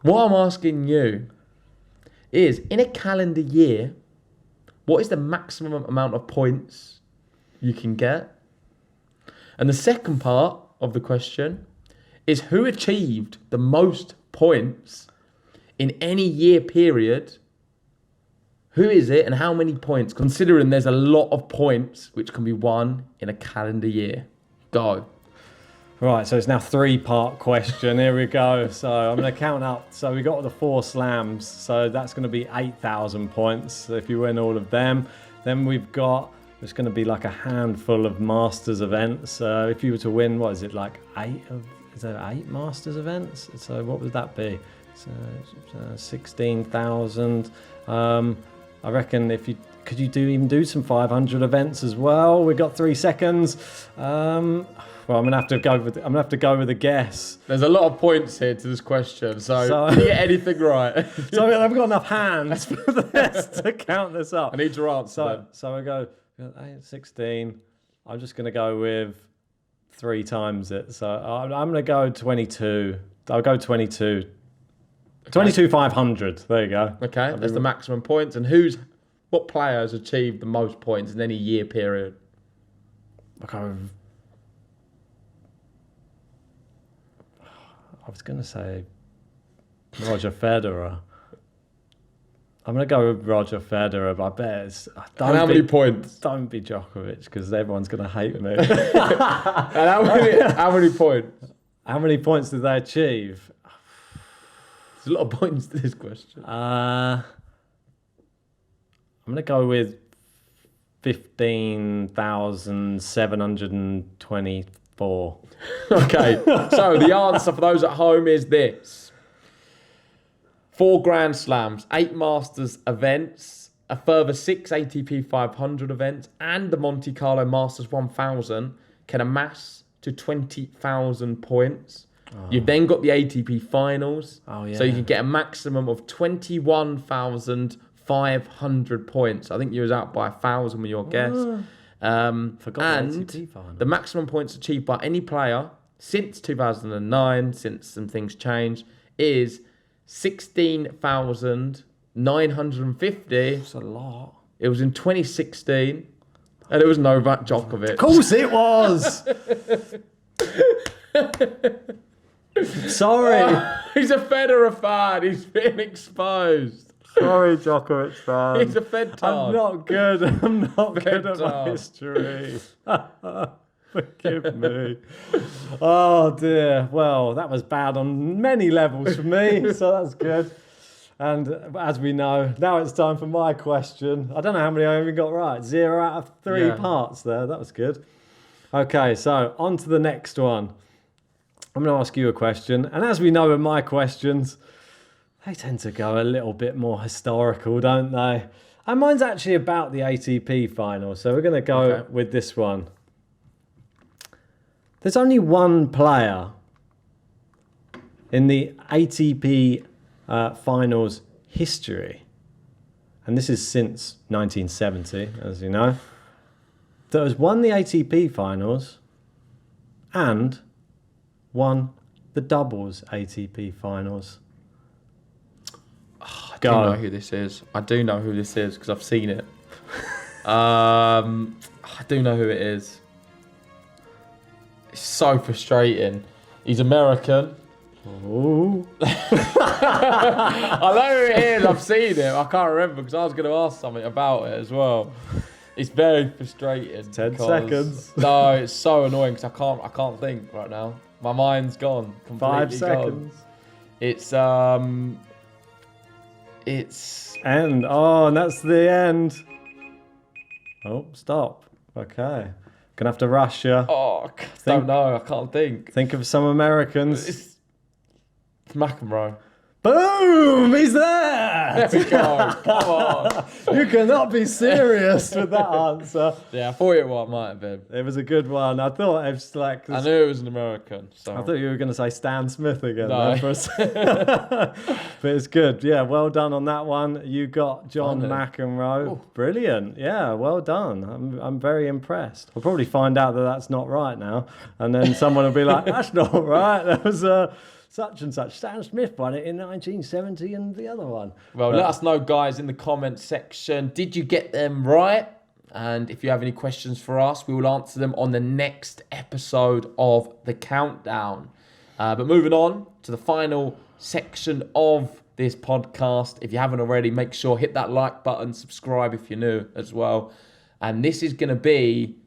What I'm asking you is, in a calendar year, what is the maximum amount of points you can get? And the second part of the question is, who achieved the most points in any year period? Who is it and how many points? Considering there's a lot of points which can be won in a calendar year. Go. Right, so it's now 3-part question. Here we go. So I'm going to count up. So we got the 4 slams. So that's going to be 8,000 points if you win all of them. Then we've got, it's going to be like a handful of Masters events. If you were to win, what is it, like 8 Masters events? So what would that be? So 16,000. I reckon if you could even do some 500 events as well. We've got 3 seconds. Well, I'm gonna have to go with a guess. There's a lot of points here to this question, so if you get anything right. So I haven't got enough hands for this to count this up. I need your answer. So I go 8, 16. I'm just gonna go with 3 times it. So I'm gonna go 22. I'll go 22. Okay. 22,500. There you go. Okay, that's the maximum points. And what player has achieved the most points in any year period? Okay. I was going to say Roger Federer. I'm going to go with Roger Federer, but I bet it's... And how many points? Don't be Djokovic, because everyone's going to hate me. And how many points? How many points did they achieve? There's a lot of points to this question. I'm going to go with 15,724. Okay, so the answer for those at home is this. 4 Grand Slams, 8 Masters events, a further 6 ATP 500 events, and the Monte Carlo Masters 1000 can amass to 20,000 points. Oh. You've then got the ATP Finals, so you can get a maximum of 21,500 points. I think you was out by 1,000 with your guess. Forgot the And ATP final. the maximum points achieved by any player since 2009, since some things changed, is 16,950. It's a lot. It was in 2016, and it was Novak Djokovic. Of course it was. Sorry. He's a Federer fan. He's been exposed. Sorry, Djokovic fan. He's a Fed I'm not good. I'm not good at my Fed-tard. history. Forgive me. Oh dear. Well, that was bad on many levels for me, so that's good. And as we know, now it's time for my question. I don't know how many I even got right. 0 out of 3 parts there. That was good. Okay, so on to the next one. I'm going to ask you a question. And as we know with my questions, they tend to go a little bit more historical, don't they? And mine's actually about the ATP final. So we're going to go with this one. There's only one player in the ATP finals history, and this is since 1970, as you know, that has won the ATP finals and won the doubles ATP finals. I do know who this is. I do know who this is because I've seen it. I do know who it is. It's so frustrating. He's American. Ooh. I know who it is. I've seen it. I can't remember because I was going to ask something about it as well. It's very frustrating. 10 seconds. No, it's so annoying because I can't think right now. My mind's gone. Completely 5 seconds. Gone. It's End. Oh, and that's the end. Oh, stop. Okay. Gonna have to rush you. I don't know. I can't think. Think of some Americans. It's McEnroe. Boom! He's there! There we go. Come on. You cannot be serious with that answer. Yeah, I thought it might have been. It was a good one. I thought it was like... I knew it was an American. So. I thought you were going to say Stan Smith again. No. There for a second. But it's good. Yeah, well done on that one. You got John McEnroe. Ooh. Brilliant. Yeah, well done. I'm very impressed. I'll probably find out that that's not right now. And then someone will be like, that's not right. That was... such and such. Stan Smith won it in 1970 and the other one. Well, let us know, guys, in the comments section. Did you get them right? And if you have any questions for us, we will answer them on the next episode of The Countdown. But moving on to the final section of this podcast. If you haven't already, make sure hit that like button, subscribe if you're new as well. And this is going to be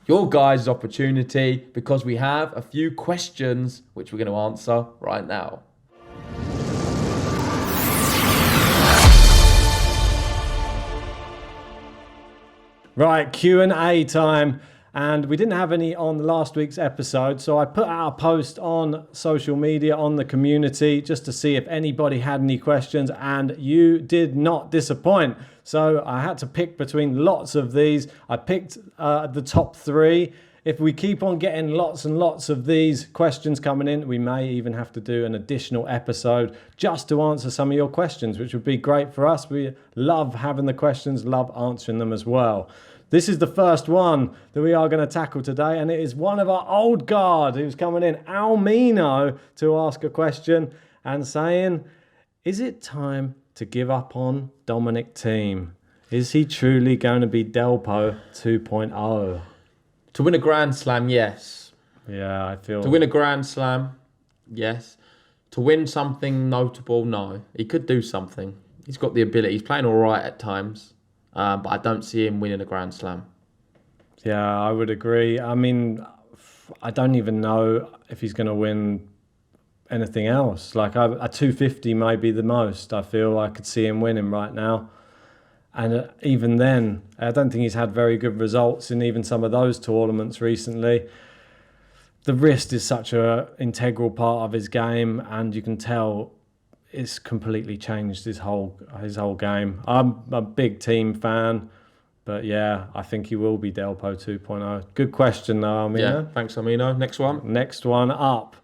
your guys' opportunity because we have a few questions which we're going to answer right now. Right, Q&A time. And we didn't have any on last week's episode, so I put out a post on social media, on the community, just to see if anybody had any questions, and you did not disappoint. So I had to pick between lots of these. I picked the top 3. If we keep on getting lots and lots of these questions coming in, we may even have to do an additional episode just to answer some of your questions, which would be great for us. We love having the questions, love answering them as well. This is the first one that we are going to tackle today, and it is one of our old guard who's coming in, Almino, to ask a question and saying, is it time to give up on Dominic Thiem? Is he truly going to be Delpo 2.0? To win a Grand Slam, yes. Yeah, I feel... To win a Grand Slam, yes. To win something notable, no. He could do something. He's got the ability. He's playing all right at times. But I don't see him winning a Grand Slam. Yeah, I would agree. I mean, I don't even know if he's going to win anything else. Like a 250 may be the most. I feel I could see him winning right now. And even then, I don't think he's had very good results in even some of those tournaments recently. The wrist is such an integral part of his game, and you can tell it's completely changed his whole game. I'm a big Thiem fan, but yeah, I think he will be Delpo 2.0. Good question though, Amino. Yeah, thanks, Amino. Next one. Next one up.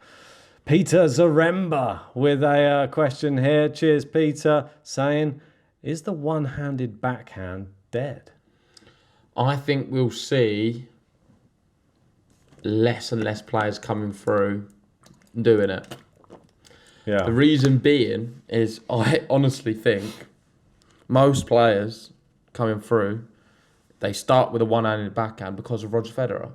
Peter Zaremba with a question here. Cheers, Peter, saying, is the one-handed backhand dead? I think we'll see less and less players coming through doing it. Yeah. The reason being is I honestly think most players coming through, they start with a one-handed backhand because of Roger Federer.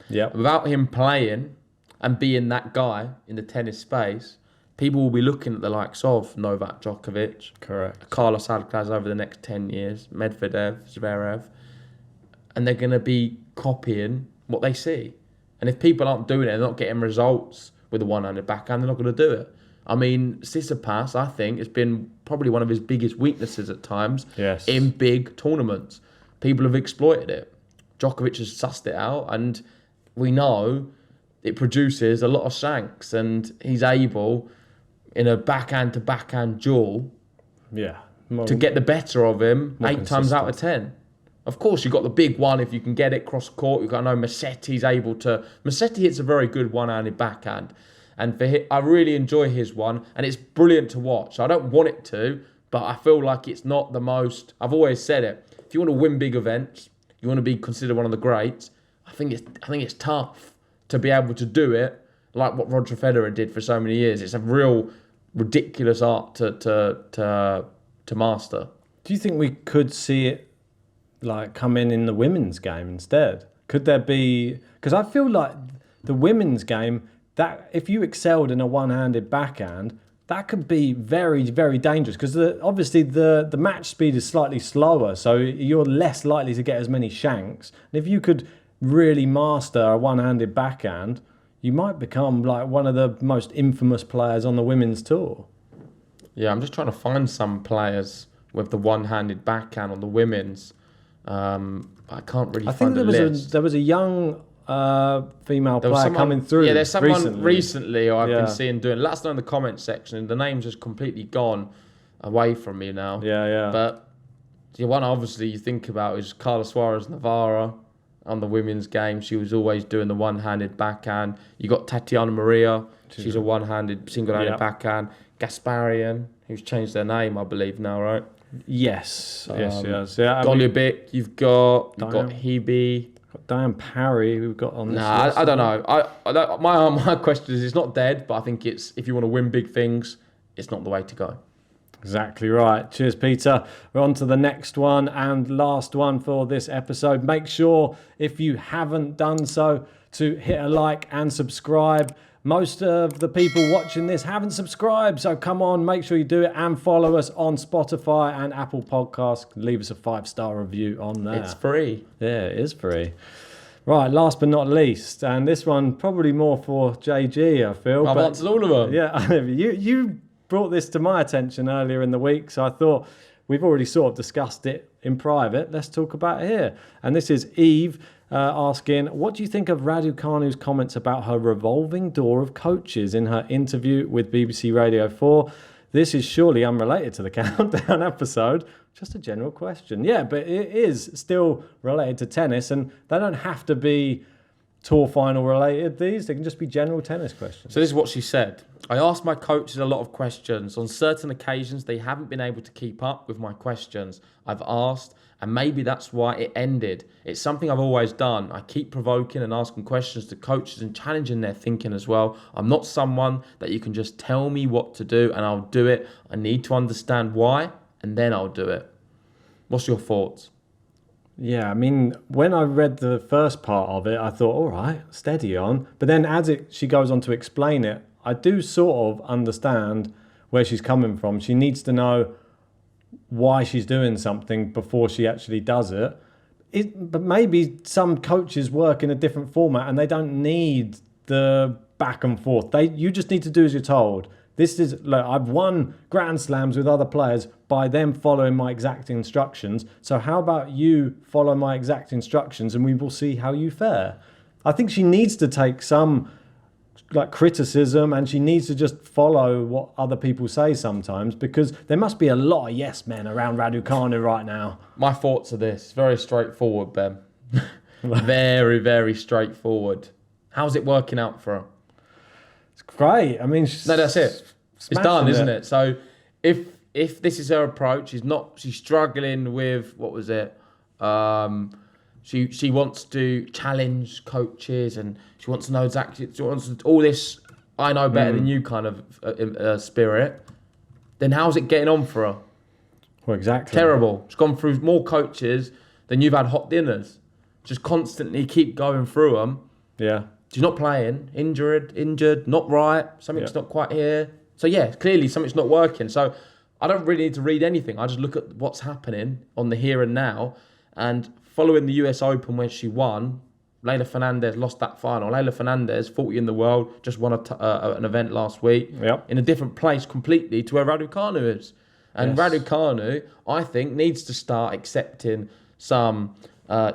Yeah. Without him playing and being that guy in the tennis space, people will be looking at the likes of Novak Djokovic, Correct. Carlos Alcaraz over the next 10 years, Medvedev, Zverev, and they're going to be copying what they see. And if people aren't doing it, they're not getting results with a one-handed backhand, they're not going to do it. I mean, Tsitsipas, I think, has been probably one of his biggest weaknesses at times in big tournaments. People have exploited it. Djokovic has sussed it out, and we know it produces a lot of shanks, and he's able, in a backhand-to-backhand duel, to get the better of him 8 times out of 10. Of course, you've got the big one if you can get it cross court. You've got, I know, Musetti's able to... Musetti hits a very good one-handed backhand. And for him, I really enjoy his one, and it's brilliant to watch. I don't want it to, but I feel like it's not the most... I've always said it. If you want to win big events, you want to be considered one of the greats, I think it's tough to be able to do it like what Roger Federer did for so many years. It's a real ridiculous art to master. Do you think we could see it like come in the women's game instead? Could there be... Because I feel like the women's game, that if you excelled in a one-handed backhand, that could be very, very dangerous, because obviously the match speed is slightly slower, so you're less likely to get as many shanks. And if you could really master a one-handed backhand, you might become like one of the most infamous players on the women's tour. Yeah, I'm just trying to find some players with the one-handed backhand on the women's. I can't really find the list. There was a young female player coming through. Yeah, there's someone recently I've been seeing doing. Let us know in the comments section. The name's just completely gone away from me now. Yeah. But the one obviously you think about is Carlos Suarez Navarra on the women's game. She was always doing the one-handed backhand. You got Tatiana Maria. She's a one-handed, single-handed backhand. Gasparian, who's changed their name, I believe now, right? Yes. Yeah. Golubic, you've got Hebe. Diane Parry, who we've got on this list. I don't know. My question is, it's not dead, but I think it's, if you want to win big things, it's not the way to go. Exactly right. Cheers, Peter. We're on to the next one and last one for this episode. Make sure, if you haven't done so, to hit a like and subscribe. Most of the people watching this haven't subscribed, so come on, make sure you do it, and follow us on Spotify and Apple Podcasts. Leave us a 5-star review on there. It's free. Yeah, it is free. Right, last but not least, and this one probably more for JG, I feel. I've answered all of them. Yeah, you brought this to my attention earlier in the week, so I thought we've already sort of discussed it in private. Let's talk about it here. And this is Eve asking, what do you think of Raducanu's comments about her revolving door of coaches in her interview with BBC Radio 4? This is surely unrelated to the Countdown episode. Just a general question. Yeah, but it is still related to tennis, and they don't have to be tour final related, these. They can just be general tennis questions. So this is what she said. I asked my coaches a lot of questions. On certain occasions, they haven't been able to keep up with my questions. I've asked, and maybe that's why it ended. It's something I've always done. I keep provoking and asking questions to coaches and challenging their thinking as well. I'm not someone that you can just tell me what to do and I'll do it. I need to understand why, and then I'll do it. What's your thoughts? Yeah, I mean, when I read the first part of it, I thought, all right, steady on. But then as she goes on to explain it, I do sort of understand where she's coming from. She needs to know why she's doing something before she actually does it. But maybe some coaches work in a different format and they don't need the back and forth. You just need to do as you're told. This is, look, I've won Grand Slams with other players by them following my exact instructions. So how about you follow my exact instructions and we will see how you fare? I think she needs to take some criticism, and she needs to just follow what other people say sometimes, because there must be a lot of yes men around Raducanu right now. My thoughts are this. Very straightforward, Ben. Very, very straightforward. How's it working out for her? It's great. I mean, no, that's it. It's done, isn't it? So if this is her approach, she's struggling with, what was it? She wants to challenge coaches, and she wants to know exactly. She wants all this. I know better than you kind of spirit. Then how's it getting on for her? Well, exactly. Terrible. She's gone through more coaches than you've had hot dinners. Just constantly keep going through them. Yeah. She's not playing. Injured. Not right. Something's not quite here. So yeah, clearly something's not working. So I don't really need to read anything. I just look at what's happening on the here and now. And following the US Open when she won, Leylah Fernandez lost that final. Leylah Fernandez, 40 in the world, just won an event last week in a different place completely to where Raducanu is. And Raducanu, I think, needs to start accepting some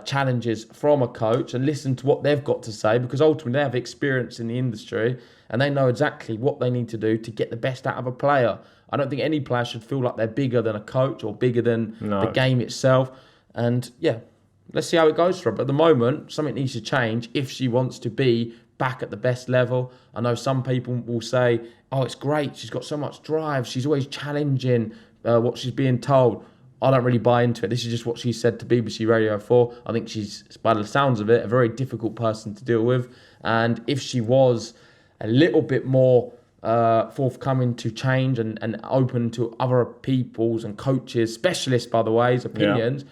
challenges from a coach and listen to what they've got to say, because ultimately they have experience in the industry and they know exactly what they need to do to get the best out of a player. I don't think any player should feel like they're bigger than a coach or bigger than the game itself. And yeah, let's see how it goes for her. But at the moment, something needs to change if she wants to be back at the best level. I know some people will say, oh, it's great, she's got so much drive, she's always challenging what she's being told. I don't really buy into it. This is just what she said to BBC Radio 4. I think she's, by the sounds of it, a very difficult person to deal with. And if she was a little bit more forthcoming to change and open to other people's and coaches, specialists, by the way, opinions,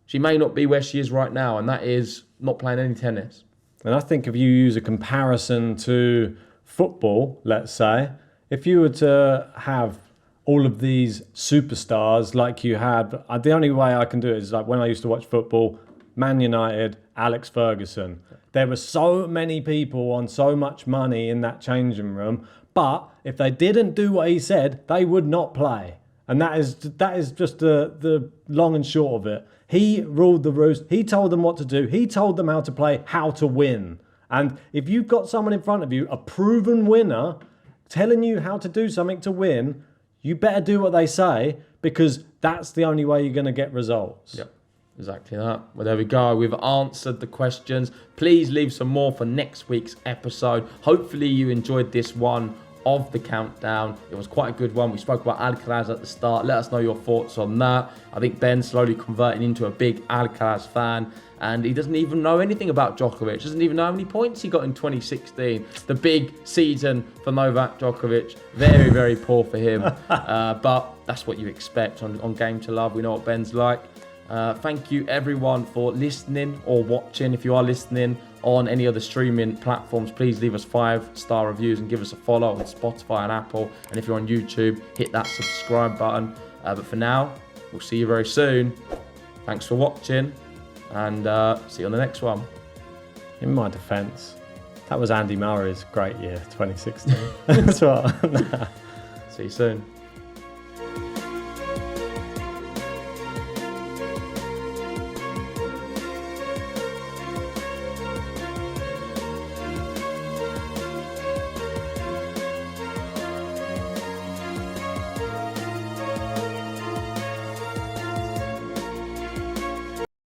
she may not be where she is right now. And that is not playing any tennis. And I think if you use a comparison to football, let's say, if you were to have all of these superstars like you had, the only way I can do it is like when I used to watch football, Man United, Alex Ferguson. There were so many people on so much money in that changing room, but if they didn't do what he said, they would not play. And that is just the long and short of it. He ruled the roost. He told them what to do. He told them how to play, how to win. And if you've got someone in front of you, a proven winner, telling you how to do something to win, you better do what they say, because that's the only way you're going to get results. Yep, exactly that. Well, there we go. We've answered the questions. Please leave some more for next week's episode. Hopefully you enjoyed this one of the countdown. It was quite a good one. We spoke about Alcaraz at the start. Let us know your thoughts on that. I think Ben's slowly converting into a big Alcaraz fan, and he doesn't even know anything about Djokovic. Doesn't even know how many points he got in 2016. The big season for Novak Djokovic. Very, very poor for him. But that's what you expect on Game to Love. We know what Ben's like. Thank you everyone for listening or watching. If you are listening on any other streaming platforms, please leave us 5-star reviews and give us a follow on Spotify and Apple. And if you're on YouTube, hit that subscribe button. But for now, we'll see you very soon. Thanks for watching, and see you on the next one. In my defence, that was Andy Murray's great year, 2016. That's what. See you soon.